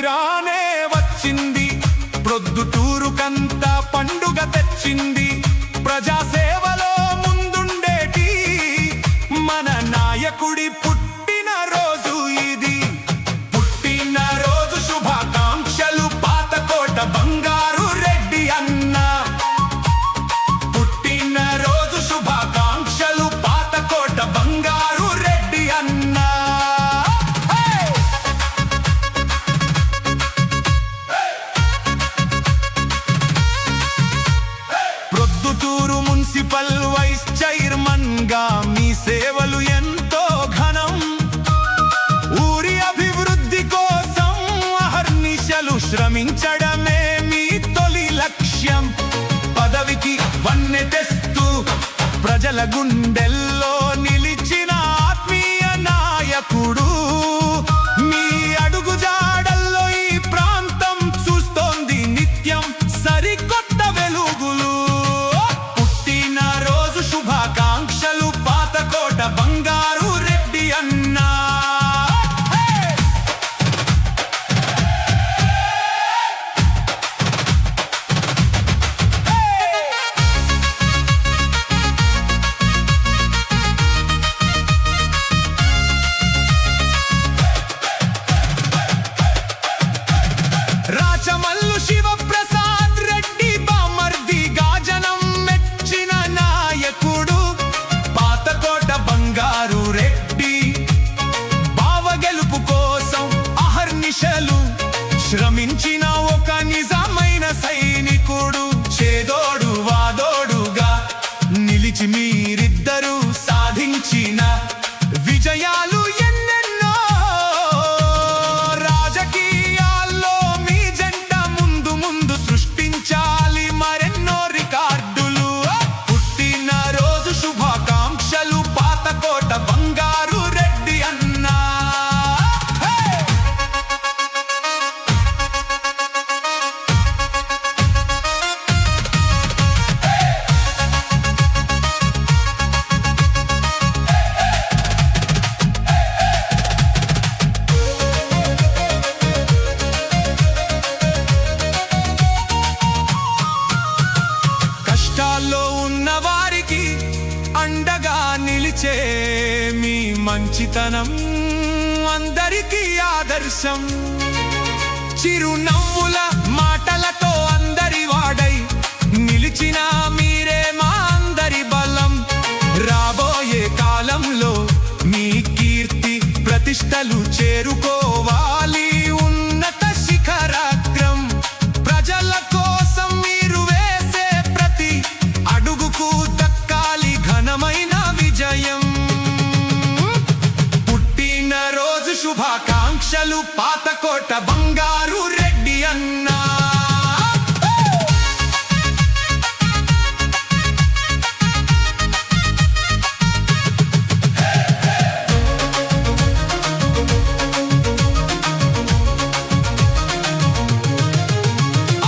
రానే వచ్చింది, ప్రొద్దుటూరుకంతా పండుగ తెచ్చింది. ప్రజాసేవలో ముందుండేటి మన నాయకుడి పుట్టిన రోజు ఇది. పుట్టిన రోజు శుభాకాంక్షలు పాతకోట బంగారు రెడ్డి అన్న. పుట్టిన రోజు శుభాకాంక్షలు పాతకోట బంగారు రెడ్డి అన్న. ప్రొద్దుటూరు మున్సిపల్ వైస్ చైర్మన్ గా మీ సేవలు ఎంతో ఘనం. ఊరి అభివృద్ధి కోసం అహర్నిశలు శ్రమించడమే మీ తొలి లక్ష్యం. పదవికి వన్నె తెస్తూ ప్రజల గుండెల్లో నిలిచిన ఆత్మీయ నాయకుడు. మీ అడుగుజాడల్లో ఈ ప్రాంతం చూస్తోంది నిత్యం సరికొత్త వెలుగులు. పుట్టిన రోజు శుభాకాంక్షలు పాతకోట బంగారు రెడ్డి అన్నా. రాచమల్లు శివప్రసాద్ రెడ్డి బామర్ది గాజనం మెచ్చిన నాయకుడు. పాతకోట బంగారు రెడ్డి బావ గెలుపు కోసం అహర్నిశలు శ్రమించిన ఒక నిజమైన సైనికుడు. చేదోడు వాదోడుగా నిలిచి మీరిద్దరూ సాధించిన విజయాలు ఎన్నెన్నో. రాజకీయాల్లో మీ జంట ముందు ముందు సృష్టించాలి మరెన్నో రికార్డులు. పుట్టిన రోజు శుభాకాంక్షలు పాతకోట బంగారు రెడ్డి అన్నా. కష్టాల్లో ఉన్న వారికి అండగా నిలిచే మీ మంచితనం అందరికీ ఆదర్శం. చిరునవ్వుల మాటలతో అందరి వాడై నిలిచిన మీరే మా అందరి బలం. రాబోయే కాలంలో మీ కీర్తి ప్రతిష్టలు చేరుకోవాలి ఉన్నత శిఖరాగ్రం. ప్రజల కోసం మీరు వేసే ప్రతి అడుగుకు దక్కాలి ఘనమైన విజయం. పుట్టిన రోజు శుభాకాంక్షలు పాతకోట బంగారు రెడ్డి అన్నా.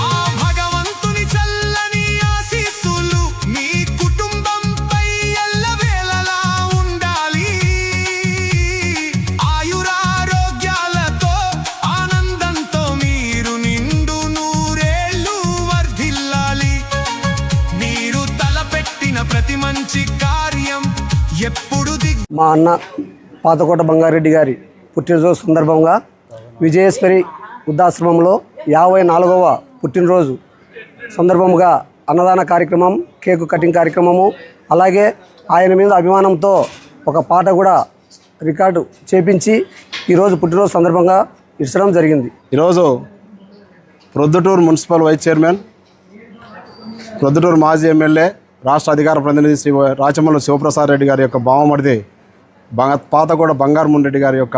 ఆ భగవంతుని చల్లని ఆశీస్సులు మీ కుటుంబంపై ఎల్లవేళలా ఉండాలి. ఆయురారోగ్యాలతో ఆనందంతో మీరు నిండు నూరేళ్ళు వర్ధిల్లాలి. మీరు తలపెట్టిన ప్రతి మంచి కార్యం ఎప్పుడు మా అన్న పాతకోట బంగారెడ్డి గారి పుట్టినరోజు సందర్భంగా విజయేశ్వరి వృద్ధాశ్రమంలో 54వ పుట్టినరోజు సందర్భముగా అన్నదాన కార్యక్రమం, కేకు కటింగ్ కార్యక్రమము, అలాగే ఆయన మీద అభిమానంతో ఒక పాట కూడా రికార్డు చేపించి ఈరోజు పుట్టినరోజు సందర్భంగా ఇచ్చడం జరిగింది. ఈరోజు Proddatur municipal vice chairman, Proddatur మాజీ ఎమ్మెల్యే, రాష్ట్ర అధికార ప్రతినిధి శ్రీ రాచమల్లు శివప్రసాద్ రెడ్డి గారి యొక్క బావమరిది పాతకోట బంగారు రెడ్డి గారి యొక్క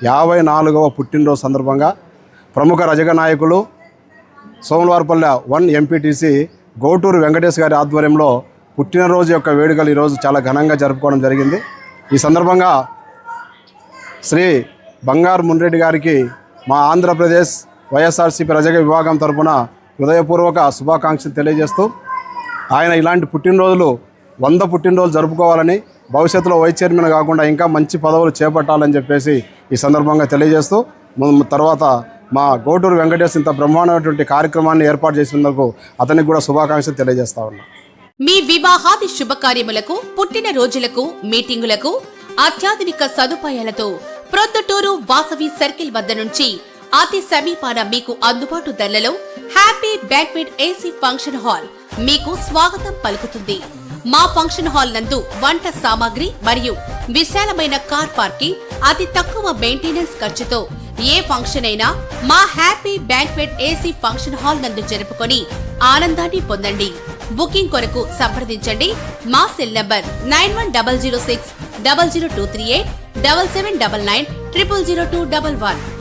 54వ పుట్టినరోజు సందర్భంగా ప్రముఖ రజక నాయకులు సోమవారపల్లె 1 ఎంపీటీసీ గోటూరు వెంకటేష్ గారి ఆధ్వర్యంలో పుట్టినరోజు యొక్క వేడుకలు ఈరోజు చాలా ఘనంగా జరుపుకోవడం జరిగింది. ఈ సందర్భంగా శ్రీ బంగారు మున్రెడ్డి గారికి మా ఆంధ్రప్రదేశ్ వైఎస్ఆర్సీపీ రజక విభాగం తరపున హృదయపూర్వక శుభాకాంక్షలు తెలియజేస్తూ ఆయన ఇలాంటి పుట్టినరోజులు 100 పుట్టినరోజులు జరుపుకోవాలని, భవిష్యత్తులో వైస్ చైర్మన్ కాకుండా ఇంకా మంచి పదవులు చేపట్టాలని చెప్పేసి ఈ సందర్భంగా తెలియజేస్తూ తర్వాత మా గోటూరు వెంకటేష్ ఇంత బ్రహ్మాండమైనటువంటి కార్యక్రమాన్ని ఏర్పాటు చేసినందుకు అతనికి కూడా శుభాకాంక్షలు తెలియజేస్తా ఉన్నా. మీ వివాహాది శుభకార్యములకు, పుట్టిన రోజులకు, మీటింగులకు అత్యాధునిక సదుపాయాలతో ప్రొద్దుటూరు వాసవి సర్కిల్ వద్ద నుంచి అతి సమీపాన మీకు అందుబాటు ధరలలో happy banquet AC function hall మీకు స్వాగతం పలుకుతుంది. మా ఫంక్షన్ హాల్ నందు వంట సామాగ్రి మరియు విశాలమైన కార్ పార్కింగ్, అతి తక్కువ మెయింటెనెన్స్ ఖర్చుతో ఏ ఫంక్షన్ అయినా మా happy banquet AC function hall నందు జరుపుకొని ఆనందాన్ని పొందండి. బుకింగ్ కొరకు సంప్రదించండి. మా సెల్ నంబర్ 9100600238 7799 000211.